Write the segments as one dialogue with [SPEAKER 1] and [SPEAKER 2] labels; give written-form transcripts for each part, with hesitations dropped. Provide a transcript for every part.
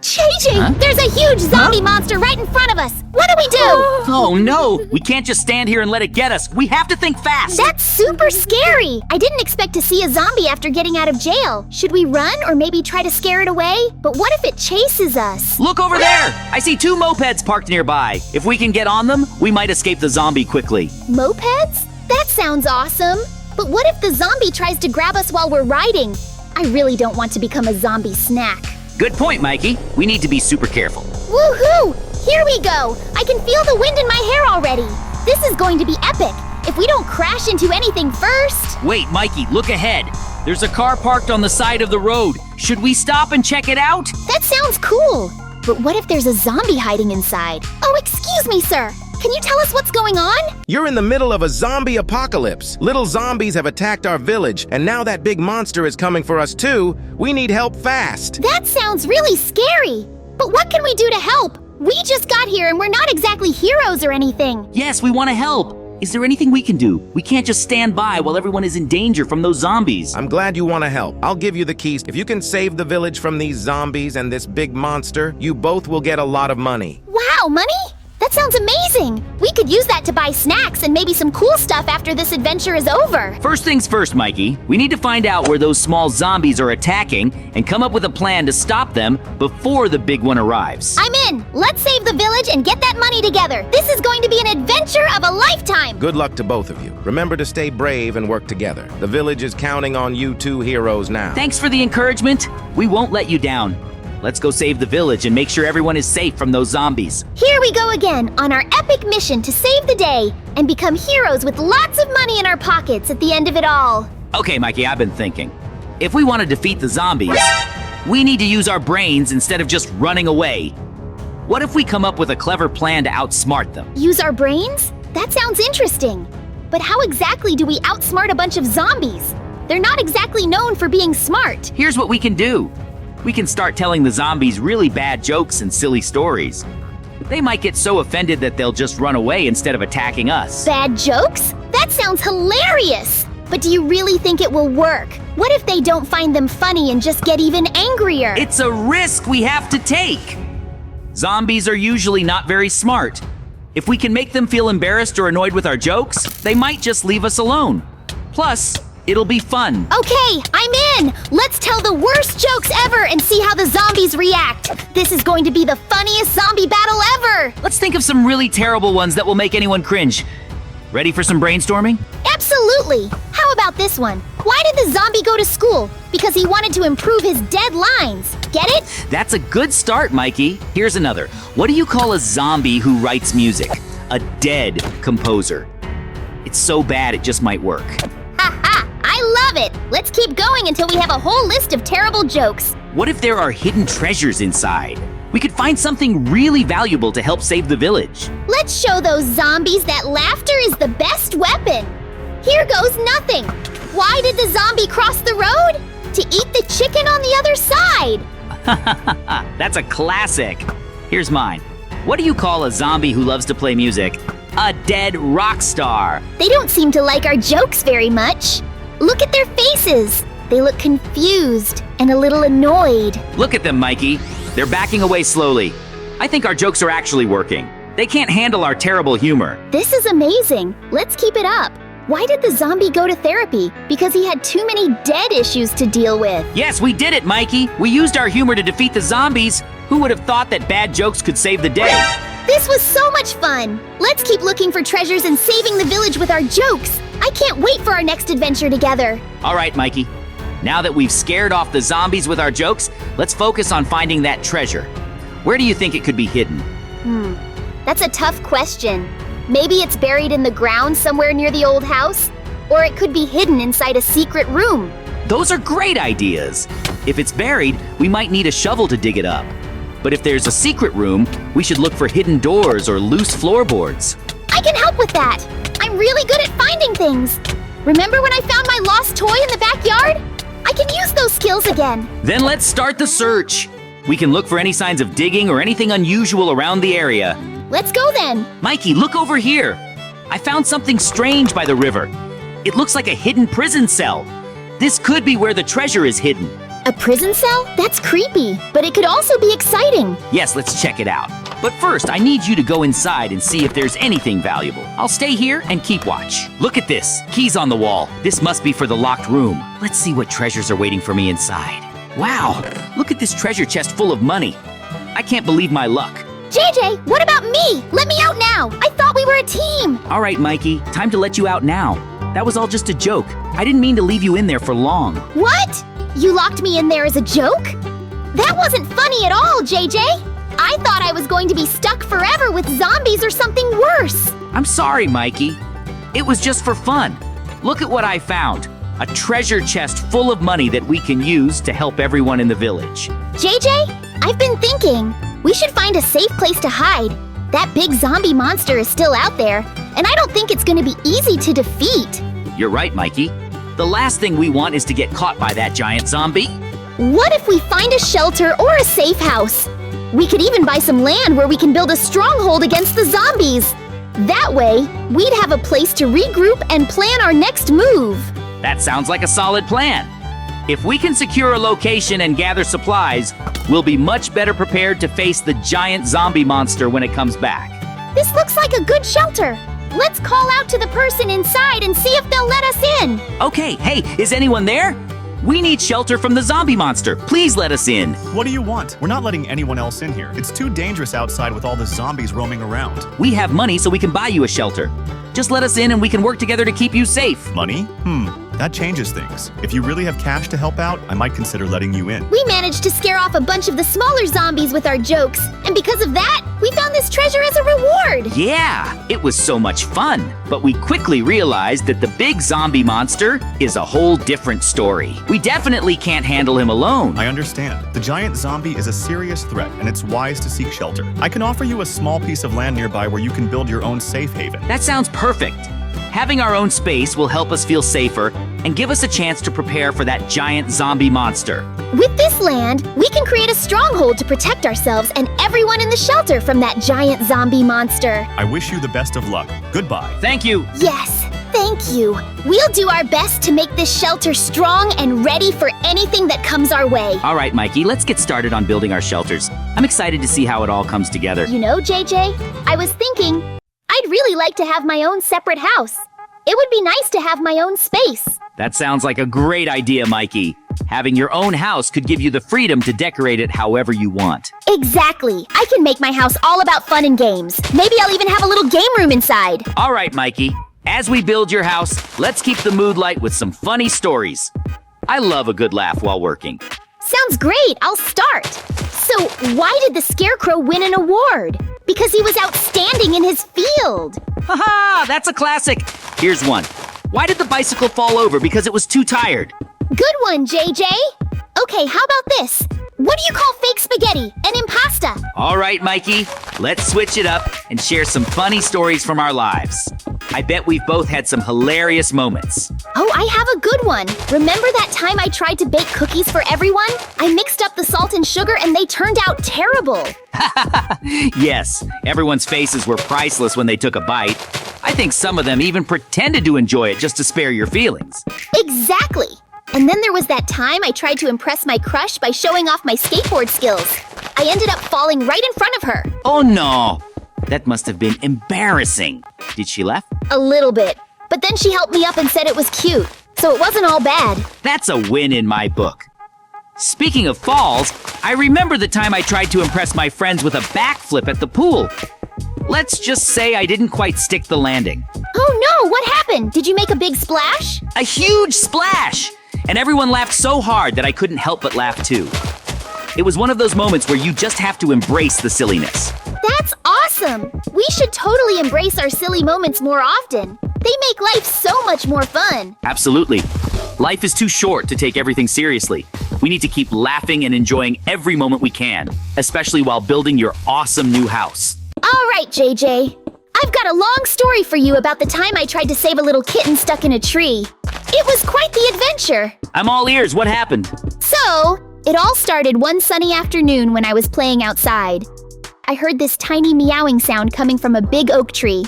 [SPEAKER 1] JJ, there's a huge zombie monster right in front of us. What do we do?
[SPEAKER 2] Oh no, we can't just stand here and let it get us. We have to think fast.
[SPEAKER 1] That's super scary. I didn't expect to see a zombie after getting out of jail. Should we run or maybe try to scare it away? But what if it chases us?
[SPEAKER 2] Look over there. I see 2 mopeds parked nearby. If we can get on them, we might escape the zombie quickly.
[SPEAKER 1] Mopeds? That sounds awesome. But what if the zombie tries to grab us while we're riding? I really don't want to become a zombie snack.
[SPEAKER 2] Good point, Mikey. We need to be super careful.
[SPEAKER 1] Woohoo! Here we go! I can feel the wind in my hair already. This is going to be epic. If we don't crash into anything first...
[SPEAKER 2] Wait, Mikey, look ahead. There's a car parked on the side of the road. Should we stop and check it out?
[SPEAKER 1] That sounds cool. But what if there's a zombie hiding inside? Oh, excuse me, sir. Can you tell us what's going on?
[SPEAKER 3] You're in the middle of a zombie apocalypse. Little zombies have attacked our village, and now that big monster is coming for us too. We need help fast.
[SPEAKER 1] That sounds really scary. But what can we do to help? We just got here and we're not exactly heroes or anything.
[SPEAKER 2] Yes, we want to help. Is there anything we can do? We can't just stand by while everyone is in danger from those zombies.
[SPEAKER 3] I'm glad you want to help. I'll give you the keys. If you can save the village from these zombies and this big monster, you both will get a lot of money.
[SPEAKER 1] Wow, money? That sounds amazing! We could use that to buy snacks and maybe some cool stuff after this adventure is over.
[SPEAKER 2] First things first, Mikey. We need to find out where those small zombies are attacking and come up with a plan to stop them before the big one arrives.
[SPEAKER 1] I'm in! Let's save the village and get that money together. This is going to be an adventure of a lifetime!
[SPEAKER 3] Good luck to both of you. Remember to stay brave and work together. The village is counting on you 2 heroes now.
[SPEAKER 2] Thanks for the encouragement. We won't let you down. Let's go save the village and make sure everyone is safe from those zombies.
[SPEAKER 1] Here we go again on our epic mission to save the day and become heroes with lots of money in our pockets at the end of it all.
[SPEAKER 2] Okay, Mikey, I've been thinking. If we want to defeat the zombies, we need to use our brains instead of just running away. What if we come up with a clever plan to outsmart them?
[SPEAKER 1] Use our brains? That sounds interesting. But how exactly do we outsmart a bunch of zombies? They're not exactly known for being smart.
[SPEAKER 2] Here's what we can do. We can start telling the zombies really bad jokes and silly stories. They might get so offended that they'll just run away instead of attacking us.
[SPEAKER 1] Bad jokes? That sounds hilarious! But do you really think it will work? What if they don't find them funny and just get even angrier?
[SPEAKER 2] It's a risk we have to take. Zombies are usually not very smart. If we can make them feel embarrassed or annoyed with our jokes, they might just leave us alone. Plus, it'll be fun.
[SPEAKER 1] Okay, I'm in! Let's tell the worst jokes ever and see how the zombies react. This is going to be the funniest zombie battle ever!
[SPEAKER 2] Let's think of some really terrible ones that will make anyone cringe. Ready for some brainstorming?
[SPEAKER 1] Absolutely! How about this one? Why did the zombie go to school? Because he wanted to improve his dead lines. Get it?
[SPEAKER 2] That's a good start, Mikey. Here's another. What do you call a zombie who writes music? A dead composer. It's so bad it just might work.
[SPEAKER 1] I love it! Let's keep going until we have a whole list of terrible jokes.
[SPEAKER 2] What if there are hidden treasures inside? We could find something really valuable to help save the village.
[SPEAKER 1] Let's show those zombies that laughter is the best weapon. Here goes nothing. Why did the zombie cross the road? To eat the chicken on the other side.
[SPEAKER 2] That's a classic. Here's mine. What do you call a zombie who loves to play music? A dead rock star.
[SPEAKER 1] They don't seem to like our jokes very much. Look at their faces. They look confused and a little annoyed.
[SPEAKER 2] Look at them, Mikey. They're backing away slowly. I think our jokes are actually working. They can't handle our terrible humor.
[SPEAKER 1] This is amazing. Let's keep it up. Why did the zombie go to therapy? Because he had too many dead issues to deal with.
[SPEAKER 2] Yes, we did it, Mikey. We used our humor to defeat the zombies. Who would have thought that bad jokes could save the day?
[SPEAKER 1] This was so much fun! Let's keep looking for treasures and saving the village with our jokes! I can't wait for our next adventure together!
[SPEAKER 2] All right, Mikey. Now that we've scared off the zombies with our jokes, let's focus on finding that treasure. Where do you think it could be hidden?
[SPEAKER 1] That's a tough question. Maybe it's buried in the ground somewhere near the old house? Or it could be hidden inside a secret room.
[SPEAKER 2] Those are great ideas. If it's buried, we might need a shovel to dig it up. But if there's a secret room, we should look for hidden doors or loose floorboards.
[SPEAKER 1] I can help with that! I'm really good at finding things! Remember when I found my lost toy in the backyard? I can use those skills again!
[SPEAKER 2] Then let's start the search! We can look for any signs of digging or anything unusual around the area.
[SPEAKER 1] Let's go then!
[SPEAKER 2] Mikey, look over here! I found something strange by the river. It looks like a hidden prison cell. This could be where the treasure is hidden.
[SPEAKER 1] A prison cell? That's creepy, but it could also be exciting.
[SPEAKER 2] Yes, let's check it out. But first, I need you to go inside and see if there's anything valuable. I'll stay here and keep watch. Look at this. Keys on the wall. This must be for the locked room. Let's see what treasures are waiting for me inside. Wow, look at this treasure chest full of money. I can't believe my luck.
[SPEAKER 1] JJ, what about me? Let me out now. I thought we were a team.
[SPEAKER 2] All right, Mikey, time to let you out now. That was all just a joke. I didn't mean to leave you in there for long.
[SPEAKER 1] What? You locked me in there as a joke? That wasn't funny at all, JJ. I thought I was going to be stuck forever with zombies or something worse.
[SPEAKER 2] I'm sorry, Mikey. It was just for fun. Look at what I found. A treasure chest full of money that we can use to help everyone in the village.
[SPEAKER 1] JJ, I've been thinking we should find a safe place to hide. That big zombie monster is still out there, and I don't think it's going to be easy to defeat.
[SPEAKER 2] You're right, Mikey. The last thing we want is to get caught by that giant zombie.
[SPEAKER 1] What if we find a shelter or a safe house? We could even buy some land where we can build a stronghold against the zombies. That way, we'd have a place to regroup and plan our next move.
[SPEAKER 2] That sounds like a solid plan. If we can secure a location and gather supplies, we'll be much better prepared to face the giant zombie monster when it comes back.
[SPEAKER 1] This looks like a good shelter. Let's call out to the person inside and see if they'll let us in.
[SPEAKER 2] Okay, hey, is anyone there? We need shelter from the zombie monster. Please let us in.
[SPEAKER 4] What do you want? We're not letting anyone else in here. It's too dangerous outside with all the zombies roaming around.
[SPEAKER 2] We have money so we can buy you a shelter. Just let us in and we can work together to keep you safe.
[SPEAKER 4] Money? That changes things. If you really have cash to help out, I might consider letting you in.
[SPEAKER 1] We managed to scare off a bunch of the smaller zombies with our jokes, and because of that, we found this treasure as a reward.
[SPEAKER 2] Yeah, it was so much fun. But we quickly realized that the big zombie monster is a whole different story. We definitely can't handle him alone.
[SPEAKER 4] I understand. The giant zombie is a serious threat, and it's wise to seek shelter. I can offer you a small piece of land nearby where you can build your own safe haven.
[SPEAKER 2] That sounds perfect. Having our own space will help us feel safer and give us a chance to prepare for that giant zombie monster.
[SPEAKER 1] With this land, we can create a stronghold to protect ourselves and everyone in the shelter from that giant zombie monster.
[SPEAKER 4] I wish you the best of luck. Goodbye.
[SPEAKER 2] Thank you.
[SPEAKER 1] Yes, thank you. We'll do our best to make this shelter strong and ready for anything that comes our way.
[SPEAKER 2] All right, Mikey, let's get started on building our shelters. I'm excited to see how it all comes together.
[SPEAKER 1] You know, JJ, I was thinking I'd really like to have my own separate house. It would be nice to have my own space.
[SPEAKER 2] That sounds like a great idea, Mikey. Having your own house could give you the freedom to decorate it however you want.
[SPEAKER 1] Exactly. I can make my house all about fun and games. Maybe I'll even have a little game room inside.
[SPEAKER 2] All right, Mikey. As we build your house, let's keep the mood light with some funny stories. I love a good laugh while working.
[SPEAKER 1] Sounds great. I'll start. So, why did the Scarecrow win an award? Because he was outstanding in his field.
[SPEAKER 2] Haha, that's a classic. Here's one. Why did the bicycle fall over? Because it was too tired.
[SPEAKER 1] Good one, JJ. Okay, how about this? What do you call fake spaghetti and impasta?
[SPEAKER 2] All right, Mikey, let's switch it up and share some funny stories from our lives. I bet we've both had some hilarious moments.
[SPEAKER 1] Oh, I have a good one. Remember that time I tried to bake cookies for everyone? I mixed up the salt and sugar and they turned out terrible.
[SPEAKER 2] Yes, everyone's faces were priceless when they took a bite. I think some of them even pretended to enjoy it just to spare your feelings.
[SPEAKER 1] Exactly. And then there was that time I tried to impress my crush by showing off my skateboard skills. I ended up falling right in front of her.
[SPEAKER 2] Oh no! That must have been embarrassing. Did she laugh?
[SPEAKER 1] A little bit. But then she helped me up and said it was cute. So it wasn't all bad.
[SPEAKER 2] That's a win in my book. Speaking of falls, I remember the time I tried to impress my friends with a backflip at the pool. Let's just say I didn't quite stick the landing.
[SPEAKER 1] Oh no, what happened? Did you make a big splash?
[SPEAKER 2] A huge splash! And everyone laughed so hard that I couldn't help but laugh too. It was one of those moments where you just have to embrace the silliness.
[SPEAKER 1] That's awesome! We should totally embrace our silly moments more often. They make life so much more fun.
[SPEAKER 2] Absolutely. Life is too short to take everything seriously. We need to keep laughing and enjoying every moment we can, especially while building your awesome new house.
[SPEAKER 1] All right, JJ. I've got a long story for you about the time I tried to save a little kitten stuck in a tree. It was quite the adventure.
[SPEAKER 2] I'm all ears. What happened?
[SPEAKER 1] So, it all started one sunny afternoon when I was playing outside. I heard this tiny meowing sound coming from a big oak tree.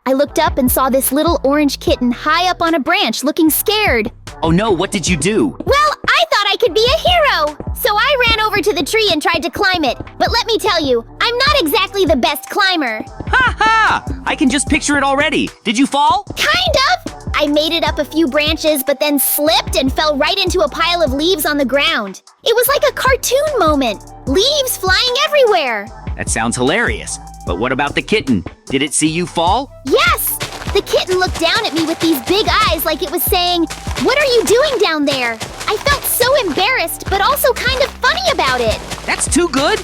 [SPEAKER 1] I looked up and saw this little orange kitten high up on a branch looking scared.
[SPEAKER 2] Oh no, what did you do?
[SPEAKER 1] Well, I I thought I could be a hero. So I ran over to the tree and tried to climb it. But let me tell you, I'm not exactly the best climber.
[SPEAKER 2] Ha ha! I can just picture it already. Did you fall?
[SPEAKER 1] Kind of. I made it up a few branches, but then slipped and fell right into a pile of leaves on the ground. It was like a cartoon moment. Leaves flying everywhere.
[SPEAKER 2] That sounds hilarious. But what about the kitten? Did it see you fall?
[SPEAKER 1] Yes! The kitten looked down at me with these big eyes like it was saying, "What are you doing down there?" I felt so embarrassed, but also kind of funny about it.
[SPEAKER 2] That's too good.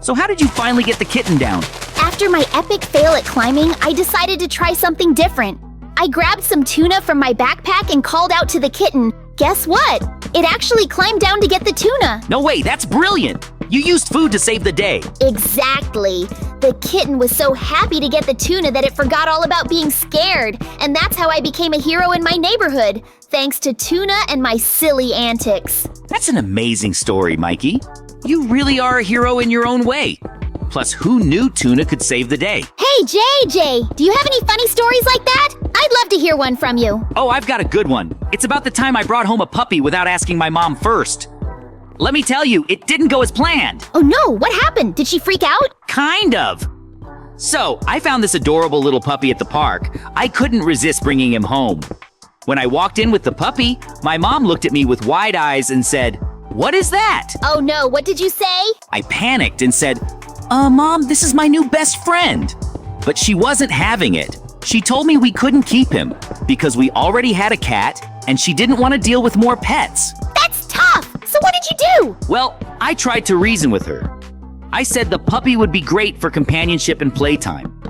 [SPEAKER 2] So how did you finally get the kitten down?
[SPEAKER 1] After my epic fail at climbing, I decided to try something different. I grabbed some tuna from my backpack and called out to the kitten. Guess what? It actually climbed down to get the tuna.
[SPEAKER 2] No way, that's brilliant. You used food to save the day.
[SPEAKER 1] Exactly. The kitten was so happy to get the tuna that it forgot all about being scared. And that's how I became a hero in my neighborhood, thanks to tuna and my silly antics.
[SPEAKER 2] That's an amazing story, Mikey. You really are a hero in your own way. Plus, who knew tuna could save the day?
[SPEAKER 1] Hey, JJ, do you have any funny stories like that? I'd love to hear one from you.
[SPEAKER 2] Oh, I've got a good one. It's about the time I brought home a puppy without asking my mom first. Let me tell you, it didn't go as planned.
[SPEAKER 1] Oh no, what happened? Did she freak out?
[SPEAKER 2] Kind of. So, I found this adorable little puppy at the park. I couldn't resist bringing him home. When I walked in with the puppy, my mom looked at me with wide eyes and said, "What is that?"
[SPEAKER 1] Oh no, what did you say?
[SPEAKER 2] I panicked and said, Mom, this is my new best friend." But she wasn't having it. She told me we couldn't keep him because we already had a cat and she didn't want to deal with more pets.
[SPEAKER 1] That's tough! So what did you do?
[SPEAKER 2] Well, I tried to reason with her. I said the puppy would be great for companionship and playtime.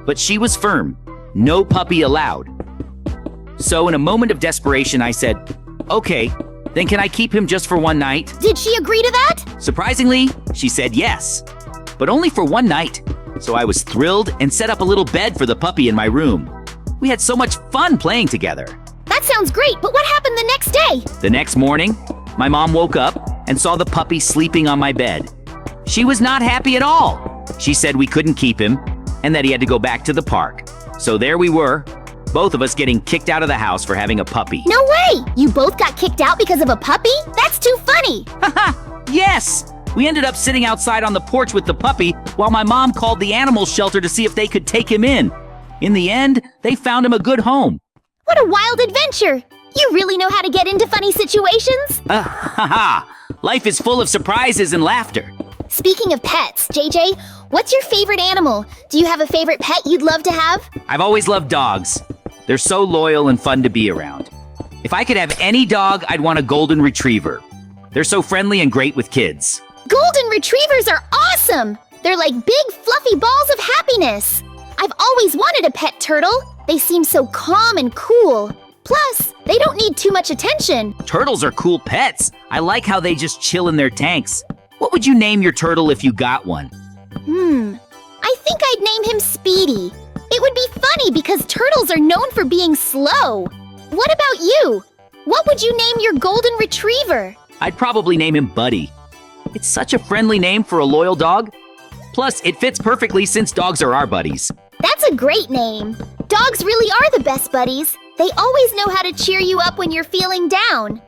[SPEAKER 2] But she was firm. No puppy allowed. So in a moment of desperation, I said, "Okay, then can I keep him just for one night?"
[SPEAKER 1] Did she agree to that?
[SPEAKER 2] Surprisingly, she said yes, but only for one night. So I was thrilled and set up a little bed for the puppy in my room. We had so much fun playing together.
[SPEAKER 1] That sounds great, but what happened the next day?
[SPEAKER 2] The next morning, my mom woke up and saw the puppy sleeping on my bed. She was not happy at all. She said we couldn't keep him and that he had to go back to the park. So there we were, both of us getting kicked out of the house for having a puppy.
[SPEAKER 1] No way! You both got kicked out because of a puppy? That's too funny!
[SPEAKER 2] Haha, yes! We ended up sitting outside on the porch with the puppy while my mom called the animal shelter to see if they could take him in. In the end, they found him a good home.
[SPEAKER 1] What a wild adventure! You really know how to get into funny situations?
[SPEAKER 2] Haha, life is full of surprises and laughter.
[SPEAKER 1] Speaking of pets, JJ, what's your favorite animal? Do you have a favorite pet you'd love to have?
[SPEAKER 2] I've always loved dogs. They're so loyal and fun to be around. If I could have any dog, I'd want a golden retriever. They're so friendly and great with kids.
[SPEAKER 1] Golden retrievers are awesome! They're like big, fluffy balls of happiness. I've always wanted a pet turtle. They seem so calm and cool. Plus, they don't need too much attention.
[SPEAKER 2] Turtles are cool pets. I like how they just chill in their tanks. What would you name your turtle if you got one?
[SPEAKER 1] I think I'd name him Speedy. It would be funny because turtles are known for being slow. What about you? What would you name your golden retriever?
[SPEAKER 2] I'd probably name him Buddy. It's such a friendly name for a loyal dog. Plus, it fits perfectly since dogs are our buddies.
[SPEAKER 1] That's a great name. Dogs really are the best buddies. They always know how to cheer you up when you're feeling down.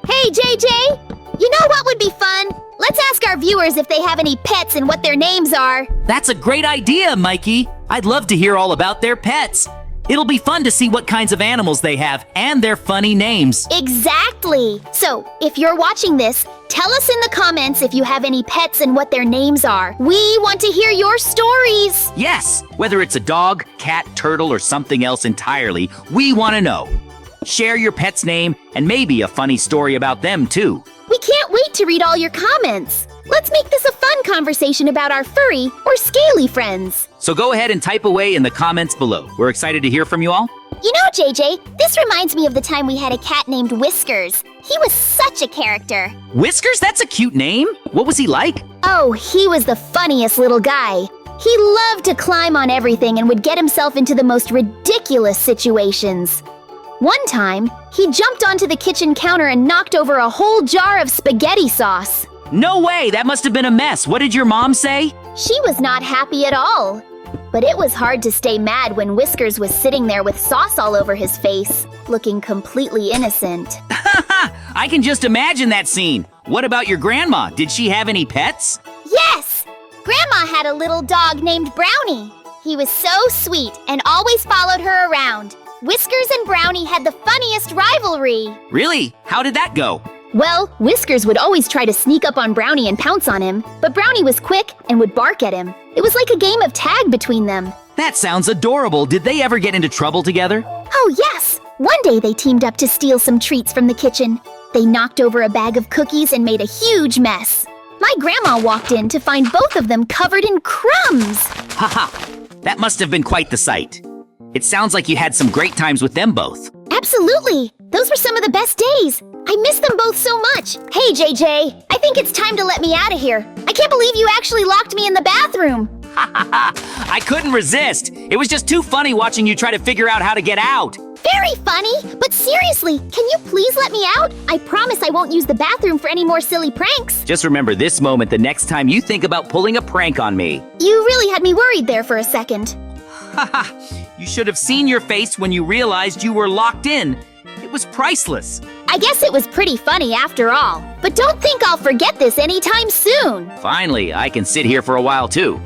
[SPEAKER 1] Hey, JJ, you know what would be fun? Let's ask our viewers if they have any pets and what their names are.
[SPEAKER 2] That's a great idea, Mikey. I'd love to hear all about their pets. It'll be fun to see what kinds of animals they have and their funny names.
[SPEAKER 1] Exactly. So, if you're watching this, tell us in the comments if you have any pets and what their names are. We want to hear your stories.
[SPEAKER 2] Yes, whether it's a dog, cat, turtle, or something else entirely, we want to know. Share your pet's name and maybe a funny story about them, too.
[SPEAKER 1] We can't wait to read all your comments. Let's make this a fun conversation about our furry or scaly friends.
[SPEAKER 2] So go ahead and type away in the comments below. We're excited to hear from you all.
[SPEAKER 1] You know, JJ, this reminds me of the time we had a cat named Whiskers. He was such a character.
[SPEAKER 2] Whiskers? That's a cute name. What was he like?
[SPEAKER 1] Oh, he was the funniest little guy. He loved to climb on everything and would get himself into the most ridiculous situations. One time, he jumped onto the kitchen counter and knocked over a whole jar of spaghetti sauce.
[SPEAKER 2] No way! That must have been a mess. What did your mom say?
[SPEAKER 1] She was not happy at all. But it was hard to stay mad when Whiskers was sitting there with sauce all over his face, looking completely innocent.
[SPEAKER 2] I can just imagine that scene. What about your grandma? Did she have any pets?
[SPEAKER 1] Yes! Grandma had a little dog named Brownie. He was so sweet and always followed her around. Whiskers and Brownie had the funniest rivalry.
[SPEAKER 2] Really? How did that go?
[SPEAKER 1] Well, Whiskers would always try to sneak up on Brownie and pounce on him, but Brownie was quick and would bark at him. It was like a game of tag between them.
[SPEAKER 2] That sounds adorable. Did they ever get into trouble together?
[SPEAKER 1] Oh yes! One day they teamed up to steal some treats from the kitchen. They knocked over a bag of cookies and made a huge mess. My grandma walked in to find both of them covered in crumbs.
[SPEAKER 2] Haha, that must have been quite the sight. It sounds like you had some great times with them both.
[SPEAKER 1] Absolutely! Those were some of the best days. I miss them both so much. Hey, JJ, I think it's time to let me out of here. I can't believe you actually locked me in the bathroom.
[SPEAKER 2] I couldn't resist. It was just too funny watching you try to figure out how to get out.
[SPEAKER 1] Very funny, but seriously, can you please let me out? I promise I won't use the bathroom for any more silly pranks.
[SPEAKER 2] Just remember this moment the next time you think about pulling a prank on me.
[SPEAKER 1] You really had me worried there for a second.
[SPEAKER 2] Haha, you should have seen your face when you realized you were locked in. It was priceless.
[SPEAKER 1] I guess it was pretty funny after all. But don't think I'll forget this anytime soon.
[SPEAKER 2] Finally, I can sit here for a while too.